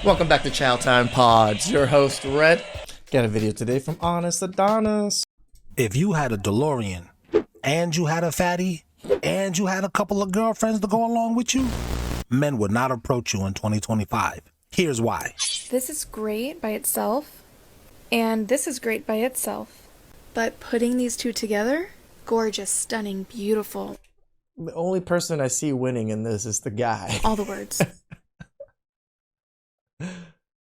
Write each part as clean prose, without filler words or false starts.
Welcome back to Chow Time Pods. Your host, Red. Got a video today from Honest Adonis. If you had a DeLorean, and you had a fatty, and you had a couple of girlfriends to go along with you, men would not approach you in 2025. Here's why. This is great by itself, and this is great by itself. But putting these two together, gorgeous, stunning, beautiful. The only person I see winning in this is the guy. All the words.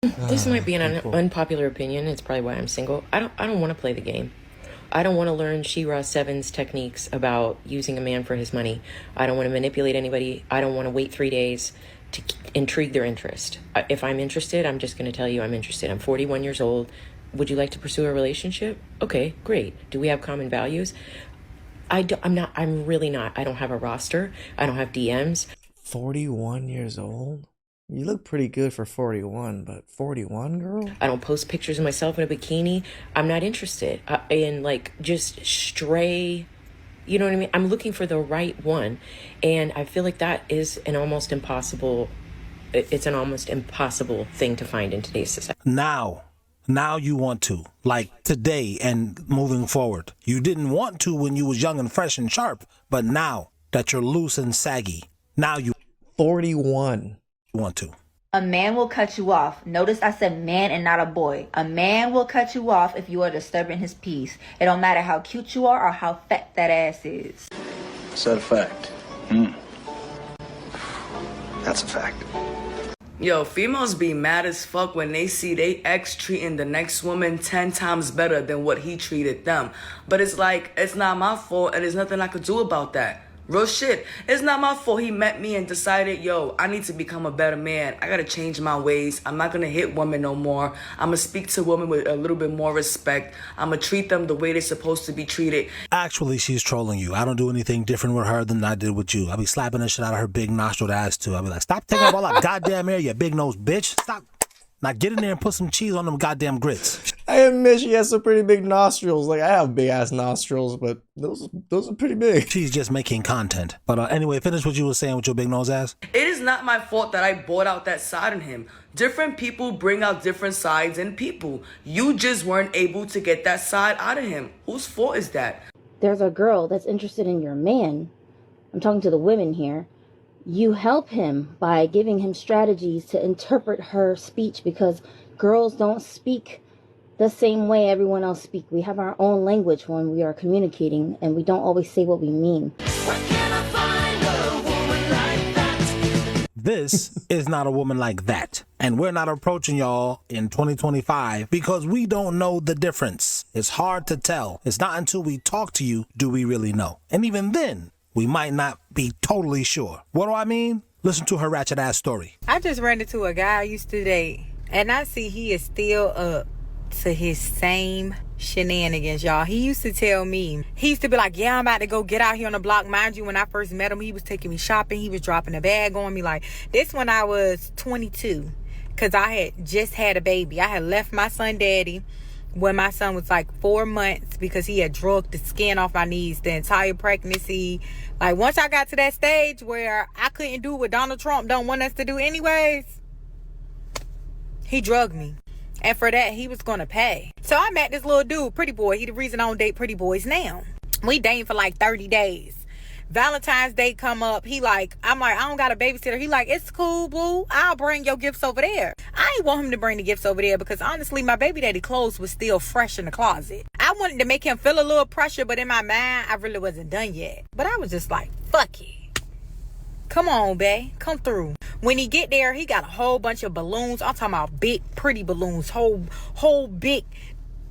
This might be an unpopular opinion. It's probably why I'm single. I don't want to play the game. I don't want to learn She-Ra 7's techniques about using a man for his money. I don't want to manipulate anybody. I don't want to wait 3 days to intrigue their interest. If I'm interested, I'm just going to tell you I'm interested. I'm 41 years old. Would you like to pursue a relationship? Okay, great. Do we have common values? I'm really not. I don't have a roster. I don't have DMs. 41 years old? You look pretty good for 41, but 41, girl? I don't post pictures of myself in a bikini. I'm not interested in just stray, you know what I mean? I'm looking for the right one. And I feel like that is it's an almost impossible thing to find in today's society. Now you want to, like today and moving forward. You didn't want to when you was young and fresh and sharp, but now that you're loose and saggy, now you 41. Want to. A man will cut you off. Notice I said man and not a boy. A man will cut you off if you are disturbing his peace. It don't matter how cute you are or how fat that ass is. Is that a fact? That's a fact. Yo, females be mad as fuck when they see they ex treating the next woman 10 times better than what he treated them. But it's like, it's not my fault and there's nothing I could do about that. Real shit. It's not my fault he met me and decided, yo, I need to become a better man. I gotta change my ways. I'm not gonna hit women no more. I'm gonna speak to women with a little bit more respect. I'm gonna treat them the way they're supposed to be treated. Actually, she's trolling you. I don't do anything different with her than I did with you. I'll be slapping the shit out of her big nostril ass too. I'll be like, stop taking up all that goddamn air, you big nose bitch. Stop. Now get in there and put some cheese on them goddamn grits. I admit she has some pretty big nostrils. Like, I have big ass nostrils, but those are pretty big. She's just making content. But anyway, finish what you were saying with your big nose ass. It is not my fault that I brought out that side in him. Different people bring out different sides in people. You just weren't able to get that side out of him. Whose fault is that? There's a girl that's interested in your man. I'm talking to the women here. You help him by giving him strategies to interpret her speech, because girls don't speak the same way everyone else speaks. We have our own language when we are communicating, and we don't always say what we mean. Where can I find a woman like that? This is not a woman like that. And we're not approaching y'all in 2025 because we don't know the difference. It's hard to tell. It's not until we talk to you do we really know. And even then, we might not be totally sure. What do I mean? Listen to her ratchet ass story. I just ran into a guy I used to date, and I see he is still up to his same shenanigans, y'all. He used to tell me, he used to be like, yeah, I'm about to go get out here on the block. Mind you, when I first met him, he was taking me shopping. He was dropping a bag on me. Like, this when I was 22, because I had just had a baby. I had left my son daddy when my son was like 4 months because he had drugged the skin off my knees the entire pregnancy. Like, once I got to that stage where I couldn't do what Donald Trump don't want us to do anyways, he drugged me. And for that, he was going to pay. So I met this little dude, pretty boy. He the reason I don't date pretty boys now. We dating for like 30 days. Valentine's Day come up. I'm like, I don't got a babysitter. He like, it's cool, boo. I'll bring your gifts over there. I ain't want him to bring the gifts over there because honestly, my baby daddy clothes was still fresh in the closet. I wanted to make him feel a little pressure, but in my mind, I really wasn't done yet. But I was just like, fuck it. Come on, bae. Come through. When he get there, he got a whole bunch of balloons. I'm talking about big, pretty balloons. Whole big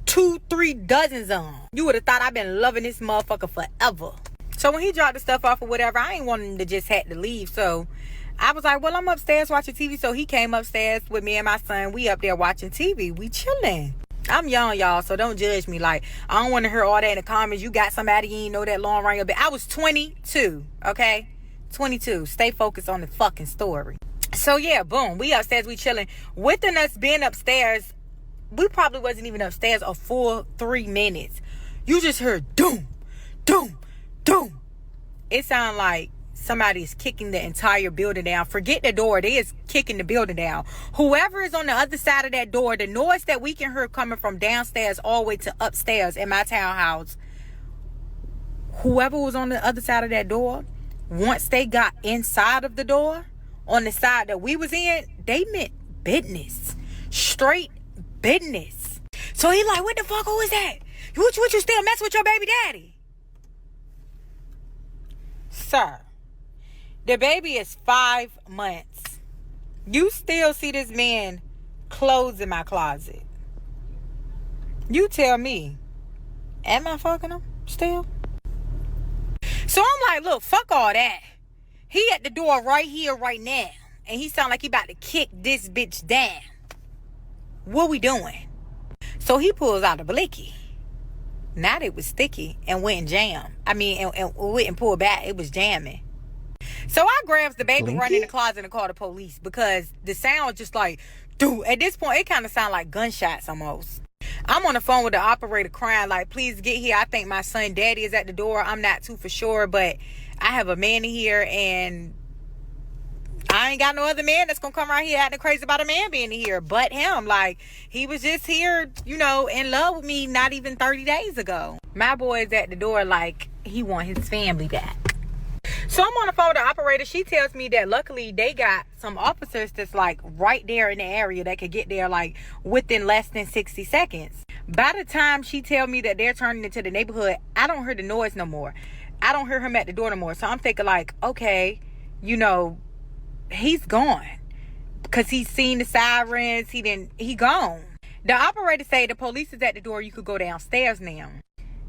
2-3 dozens of them. You would have thought I've been loving this motherfucker forever. So when he dropped the stuff off or whatever, I ain't want him to just had to leave. So I was like, well, I'm upstairs watching TV. So he came upstairs with me and my son. We up there watching TV. We chilling. I'm young, y'all, so don't judge me. Like, I don't want to hear all that in the comments. You got somebody you ain't know that long around your bed. I was 22, okay? 22. Stay focused on the fucking story. So yeah, boom. We upstairs, we chilling. Within us being upstairs, we probably wasn't even upstairs a full 3 minutes. You just heard doom, doom, doom. It sounded like somebody is kicking the entire building down. Forget the door. They is kicking the building down. Whoever is on the other side of that door, the noise that we can hear coming from downstairs all the way to upstairs in my townhouse, whoever was on the other side of that door, once they got inside of the door, on the side that we was in, they meant business. Straight business. So he like, what the fuck, who is that? What you still mess with your baby daddy? Sir, the baby is 5 months. You still see this man clothes in my closet. You tell me, am I fucking him still? So I'm like, look, fuck all that. He at the door right here, right now. And he sound like he about to kick this bitch down. What we doing? So he pulls out a blicky. Now it was sticky and went and jammed. I mean, and went and pulled back. It was jamming. So I grabs the baby, run in the closet and call the police because the sound just like, dude, at this point, it kind of sound like gunshots almost. I'm on the phone with the operator crying like, please get here. I think my son daddy is at the door. I'm not too for sure, but I have a man in here and I ain't got no other man that's gonna come around here acting crazy about a man being in here but him. Like, he was just here, you know, in love with me not even 30 days ago. My boy is at the door like he want his family back. So I'm on the phone with the operator. She tells me that luckily they got some officers that's like right there in the area that could get there like within less than 60 seconds. By the time she tell me that they're turning into the neighborhood, I don't hear the noise no more. I don't hear him at the door no more. So I'm thinking like, okay, you know, he's gone because he's seen the sirens. He gone. The operator say the police is at the door. You could go downstairs now.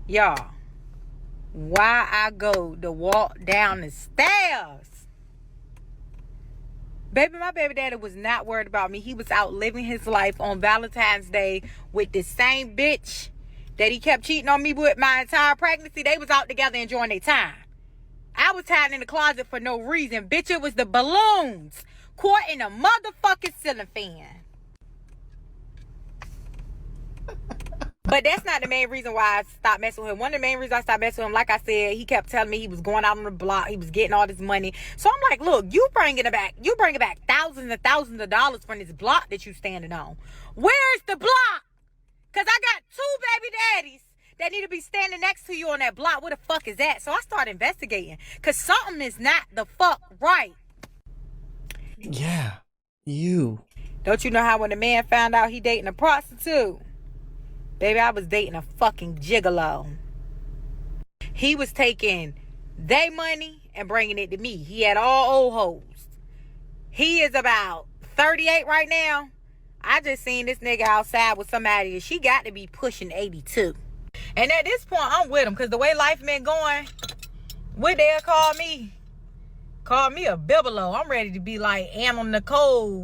Y'all, why I go to walk down the stairs? Baby, my baby daddy was not worried about me. He was out living his life on Valentine's Day with the same bitch that he kept cheating on me with my entire pregnancy. They was out together enjoying their time. I was hiding in the closet for no reason. Bitch, it was the balloons caught in a motherfucking ceiling fan. But that's not the main reason why I stopped messing with him. One of the main reasons I stopped messing with him, like I said, he kept telling me he was going out on the block. He was getting all this money. So I'm like, look, you bringing back thousands and thousands of dollars from this block that you standing on. Where's the block? Because I got 2 baby daddies that need to be standing next to you on that block. Where the fuck is that? So I started investigating because something is not the fuck right. Yeah, you. Don't you know how when a man found out he dating a prostitute? Baby, I was dating a fucking gigolo. He was taking their money and bringing it to me. He had all old hoes. He is about 38 right now. I just seen this nigga outside with somebody and she got to be pushing 82. And at this point, I'm with him because the way life been going, what they'll call me a bibelo. I'm ready to be like Anna Nicole,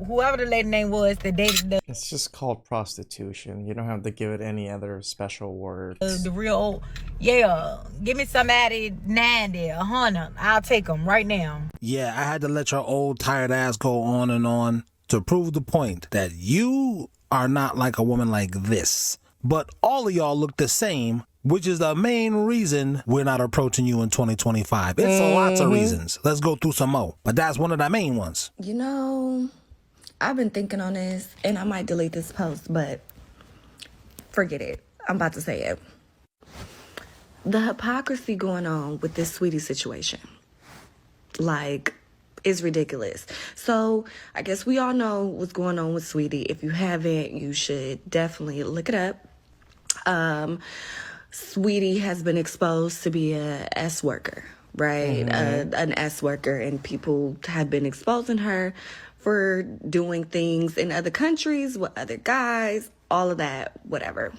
whoever the lady name was that dated the... It's just called prostitution. You don't have to give it any other special words. The real old... Yeah, give me somebody 90, 100. I'll take them right now. Yeah, I had to let your old tired ass go on and on to prove the point that you are not like a woman like this. But all of y'all look the same, which is the main reason we're not approaching you in 2025. It's lots of reasons. Let's go through some more. But that's one of the main ones. You know, I've been thinking on this, and I might delete this post, but forget it. I'm about to say it. The hypocrisy going on with this Sweetie situation, like, is ridiculous. So I guess we all know what's going on with Sweetie. If you haven't, you should definitely look it up. Sweetie has been exposed to be a S worker, right? An S worker, and people have been exposing her for doing things in other countries with other guys, all of that, whatever,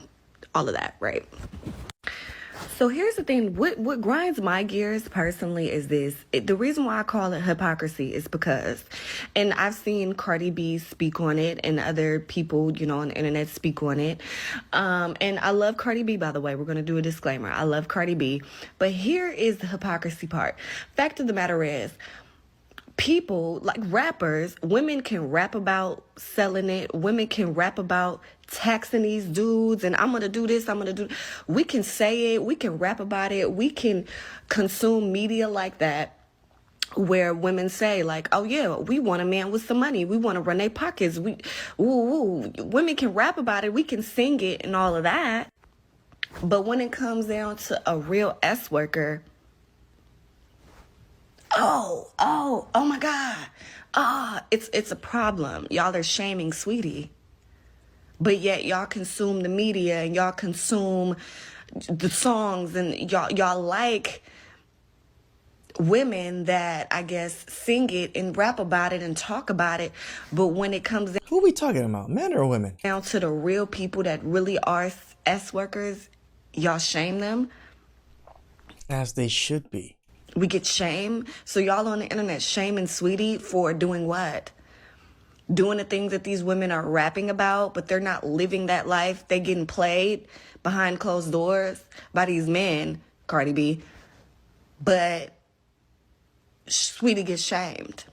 all of that, right? So here's the thing, what grinds my gears personally is this. The reason why I call it hypocrisy is because, and I've seen Cardi B speak on it and other people, you know, on the internet speak on it. And I love Cardi B, by the way. We're going to do a disclaimer. I love Cardi B. But here is the hypocrisy part. Fact of the matter is, people, like rappers, women can rap about selling it. Women can rap about taxing these dudes and I'm going to do this, I'm going to do... We can say it. We can rap about it. We can consume media like that. where women say like, oh yeah, we want a man with some money, we want to run their pockets, women can rap about it, we can sing it and all of that, but when it comes down to a real S worker, oh my God, it's a problem. Y'all are shaming Sweetie, but yet y'all consume the media and y'all consume the songs, and y'all like women that I guess sing it and rap about it and talk about it. But when it comes Who are we talking about, men or women? down to the real people that really are S workers, y'all shame them. As they should be. We get shame. So y'all on the internet shaming Sweetie for doing what? Doing the things that these women are rapping about, but they're not living that life. They getting played behind closed doors by these men, Cardi B. But Sweetie gets shamed.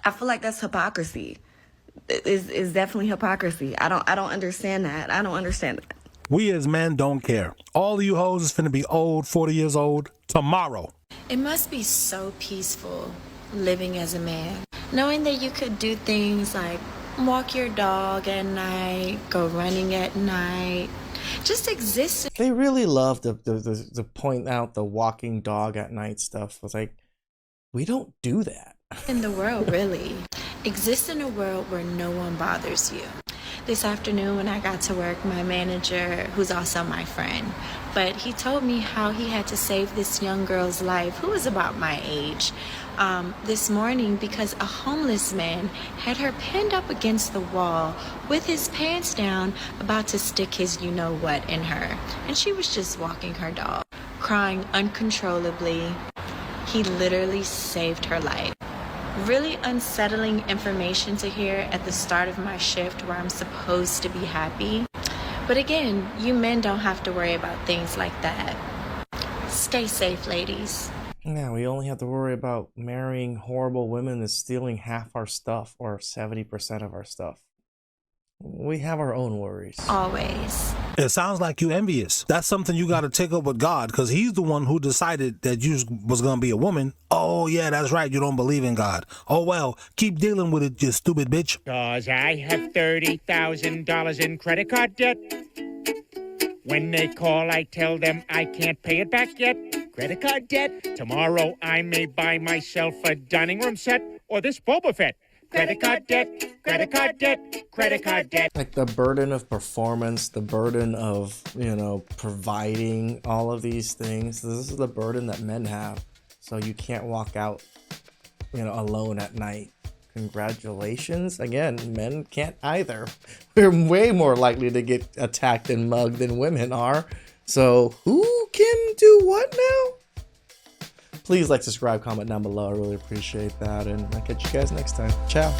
I feel like that's hypocrisy. It's definitely hypocrisy. I don't understand that. I don't understand that. We as men don't care. All of you hoes is finna be old, 40 years old, tomorrow. It must be so peaceful living as a man, knowing that you could do things like walk your dog at night, go running at night, just exist. They really love to point out the walking dog at night stuff. It's like, we don't do that. In the world, really. Exist in a world where no one bothers you. This afternoon when I got to work, my manager, who's also my friend, but he told me how he had to save this young girl's life who was about my age this morning because a homeless man had her pinned up against the wall with his pants down, about to stick his you-know-what in her. And she was just walking her dog, crying uncontrollably. He literally saved her life. Really unsettling information to hear at the start of my shift where I'm supposed to be happy. But again, you men don't have to worry about things like that. Stay safe, ladies. Yeah, we only have to worry about marrying horrible women and stealing half our stuff or 70% of our stuff. We have our own worries. Always. It sounds like you envious. That's something you got to take up with God, because he's the one who decided that you was going to be a woman. Oh, yeah, that's right. You don't believe in God. Oh, well, keep dealing with it, you stupid bitch. Cause I have $30,000 in credit card debt. When they call, I tell them I can't pay it back yet. Credit card debt. Tomorrow I may buy myself a dining room set or this Boba Fett. Credit card debt, credit card debt, credit card debt. Like the burden of performance, the burden of, providing all of these things. This is the burden that men have. So you can't walk out, alone at night. Congratulations. Again, men can't either. We're way more likely to get attacked and mugged than women are. So who can do what now? Please like, subscribe, comment down below. I really appreciate that. And I'll catch you guys next time. Ciao.